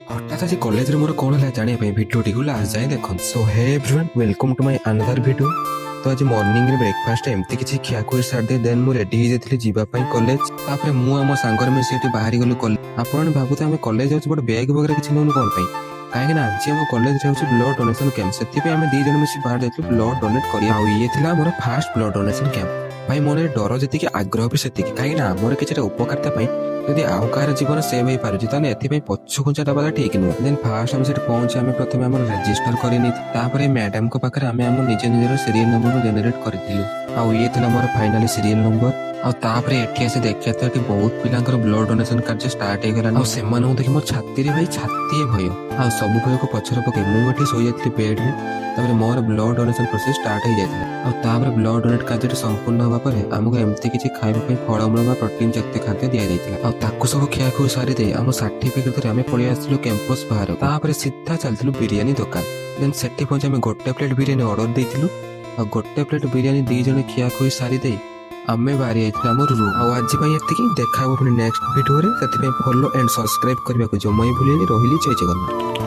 हठात आज कॉलेज रे मोर कौन है जानिया पे भिडियोटी को लास्ट जाए देखन। So hey everyone, welcome to my another video. तो आज मॉर्निंग रे ब्रेकफास्ट एमती किछि खिया को स्टार्ट दे देन मु रेडी हे जेथि जीवा पई कॉलेज। तापर मु हम सांगर में सेठी बाहरी गलु कॉलेज। आपण भाबुते हम कॉलेज जाउछ बड बैग वगैरह किछि नोन कोन पई काहे ना आज हम कॉलेज रे होछि ब्लड डोनेशन कैंप। सेति पे हम दी जण मिसी बाहर जाइतु ब्लड डोनेट करिया। आ ये थिला more first blood donation camp. भाई मोने डर जति कि आग्रह भी सेति काहे ना मोर किछटा उपकारिता पई यदि आउ कार जीवन सेव हो पारे ताने एथि पछ खुंचा दबाटा ठीक नुह। देन फास्ट हम से पहुंचे आम प्रथम आम रेजिस्टर कर मैडम को पाखे आम निज निजर सीरियल नंबर जेनेट करूँ। ये मोर फाइनाली सीरियल नंबर। आसे देखा तो कि बहुत पिलांकर ब्लड डोनेशन कार्य स्टार्ट हो गला। से देखिए मोर छाती भाई छाती भय आ सब भय को पछर पकई मुझे शोई जाती बेड में। मोर ब्लड डोनेशन प्रोसेस स्टार्ट हो जाता। ब्लड डोनेट कार्य संपूर्ण होगा पर आमको एमती किसी खाइबा फलमूल प्रोटीन जातीय खाद्य दि जाता। ताकू सब खिया खुई सारी दे आम सर्टिफिकेट धरी आम पलि आसलु कैंपस बाहर। सीधा चलू बिरियानी दुकान। देन सेठी पहुंचे आम गोटे प्लेट बिरियानी ऑर्डर देइथिलु। गोटे प्लेट बिरियानी दी जण खिया खुई सारी दे आमे बाहरी आइथिलु आम रूम। आज एतिकी देखा पुणी नेक्स्ट वीडियो रे। सेति फॉलो एंड सब्सक्राइब करने को जमा भूलिनी। रही जय जगन्नाथ।